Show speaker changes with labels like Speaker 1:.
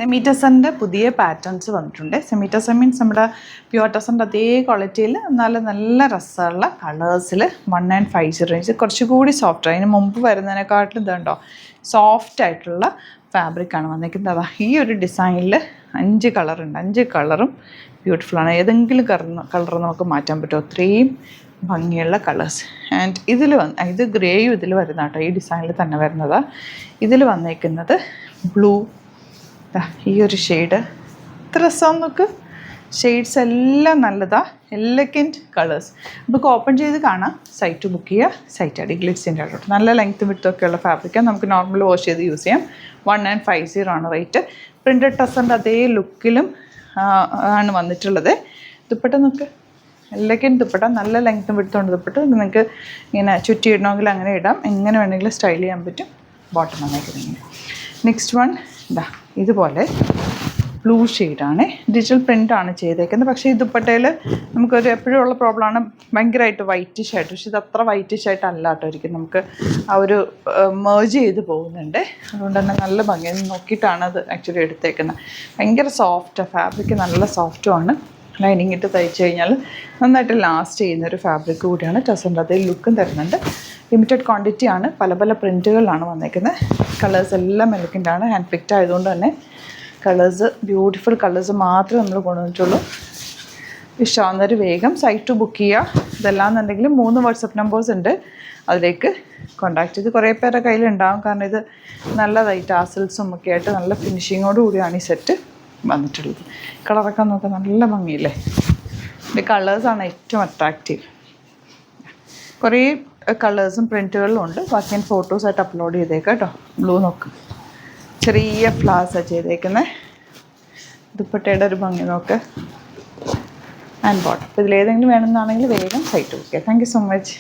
Speaker 1: Semi ടെസറിൻ്റെ പുതിയ patterns വന്നിട്ടുണ്ട്. Semi tussar means നമ്മുടെ പ്യുവർ ടെസറിൻ്റെ അതേ ക്വാളിറ്റിയിൽ നല്ല രസമുള്ള കളേഴ്സിൽ 1950 റേഞ്ച് കുറച്ചുകൂടി സോഫ്റ്റ്. അതിന് മുമ്പ് വരുന്നതിനെക്കാട്ടിലും ഇതുണ്ടോ സോഫ്റ്റ് ആയിട്ടുള്ള ഫാബ്രിക്കാണ് വന്നിരിക്കുന്നത്. ഈ ഒരു ഡിസൈനിൽ 5 കളറുണ്ട്. 5 കളറും ബ്യൂട്ടിഫുള്ളാണ്. ഏതെങ്കിലും കളർ നമുക്ക് മാറ്റാൻ പറ്റുമോ, അത്രയും ഭംഗിയുള്ള കളേഴ്സ്. ആൻഡ് ഇത് ഗ്രേയും ഇതിൽ വരുന്ന കേട്ടോ, ഈ ഡിസൈനിൽ തന്നെ വരുന്നതാണ്. ഇതിൽ വന്നേക്കുന്നത് ബ്ലൂ, ഈ ഒരു ഷെയ്ഡ് ഇത്ര രസം നോക്ക്. ഷെയ്ഡ്സ് എല്ലാം നല്ലതാണ്, എലഗൻറ്റ് കളേഴ്സ്. നമുക്ക് ഓപ്പൺ ചെയ്ത് കാണാം. സൈറ്റ് ബുക്ക് ചെയ്യുക. സൈറ്റ് അടി ഗ്ലിറ്റ്സിൻ്റെ ആയിട്ട് നല്ല ലെങ്ത്തും വിടുത്തൊക്കെയുള്ള ഫാബ്രിക്കാണ്. നമുക്ക് നോർമൽ വാഷ് ചെയ്ത് യൂസ് ചെയ്യാം. 1950 ആണ് റേറ്റ്. പ്രിൻറ്റഡ് ടെസറിൻ്റെ അതേ ലുക്കിലും ആണ് വന്നിട്ടുള്ളത്. ദുപ്പട്ട നോക്ക്, എലഗൻറ്റ് ദുപ്പട്ട, നല്ല ലെങ്ത്തും വിടുത്തോണ്ട് ദുപ്പട്ട. നിങ്ങൾക്ക് ഇങ്ങനെ ചുറ്റിയിടണമെങ്കിൽ അങ്ങനെ ഇടാം, എങ്ങനെ വേണമെങ്കിലും സ്റ്റൈൽ ചെയ്യാൻ പറ്റും. ബോട്ടം വന്നേക്കുന്നത് ഇങ്ങനെ. നെക്സ്റ്റ് വൺ ഇതുപോലെ ബ്ലൂ ഷെയ്ഡാണ്. ഡിജിറ്റൽ പ്രിൻ്റാണ് ചെയ്തേക്കുന്നത്. പക്ഷേ ഈ ദുപ്പട്ടയിൽ നമുക്കൊരു എപ്പോഴും ഉള്ള പ്രോബ്ലമാണ് ഭയങ്കരമായിട്ട് വൈറ്റിഷ് ആയിട്ട്. പക്ഷേ ഇത് അത്ര വൈറ്റിഷ് ആയിട്ടല്ല കേട്ടോ ഇരിക്കും. നമുക്ക് ആ ഒരു മേർജ് ചെയ്ത് പോകുന്നുണ്ട്. അതുകൊണ്ട് തന്നെ നല്ല ഭംഗി നോക്കിയിട്ടാണ് അത് ആക്ച്വലി എടുത്തേക്കുന്നത്. ഭയങ്കര സോഫ്റ്റാണ് ഫാബ്രിക്, നല്ല സോഫ്റ്റുമാണ്. ലൈനിങ് ഇട്ട് തയ്ച്ച് കഴിഞ്ഞാൽ നന്നായിട്ട് ലാസ്റ്റ് ചെയ്യുന്നൊരു ഫാബ്രിക് കൂടിയാണ്. ടെസറിൻ്റെ അതേ ലുക്കും തരുന്നുണ്ട്. ലിമിറ്റഡ് ക്വാണ്ടിറ്റി ആണ്. പല പല വന്നേക്കുന്നത്. കളേഴ്സ് എല്ലാം എലഗൻ്റാണ്. ഹാൻഡ് പിക്ഡ് ആയതുകൊണ്ട് തന്നെ കളേഴ്സ് ബ്യൂട്ടിഫുൾ കളേഴ്സ് മാത്രമേ നമ്മൾ കൊണ്ടുവന്നിട്ടുള്ളൂ. ഇഷ്ടമാവുന്നവർ വേഗം സൈറ്റ് ബുക്ക് ചെയ്യുക. ഇതെല്ലാമെന്നുണ്ടെങ്കിൽ 3 വാട്സപ്പ് നമ്പേഴ്സ് ഉണ്ട്, അതിലേക്ക് കോൺടാക്ട് ചെയ്ത്. കുറേ പേരുടെ കയ്യിലുണ്ടാകും, കാരണം ഇത് നല്ലതായി ടാസൽസും ഒക്കെ ആയിട്ട് നല്ല ഫിനിഷിങ്ങോട് കൂടിയാണ് ഈ സെറ്റ് വന്നിട്ടുള്ളത്. കളറൊക്കെ നോക്കാൻ നല്ല ഭംഗിയില്ലേ. ഇത് കളേഴ്സാണ് ഏറ്റവും അട്രാക്റ്റീവ്. കുറേ കളേഴ്സും പ്രിൻറ്റുകളിലും ഉണ്ട്. ബാക്കി ഞാൻ ഫോട്ടോസായിട്ട് അപ്ലോഡ് ചെയ്തേക്കാം കേട്ടോ. ബ്ലൂ നോക്ക്, ചെറിയ ഫ്ലവേഴ്സാണ് ചെയ്തേക്കുന്നത്. ദുപ്പട്ടയുടെ ഒരു ഭംഗി നോക്ക്. And bottom. അപ്പോൾ ഇതിലേതെങ്കിലും വേണമെന്നാണെങ്കിൽ വേഗം സൈറ്റ് ബുക്ക് ചെയ്യാം. Thank you so much.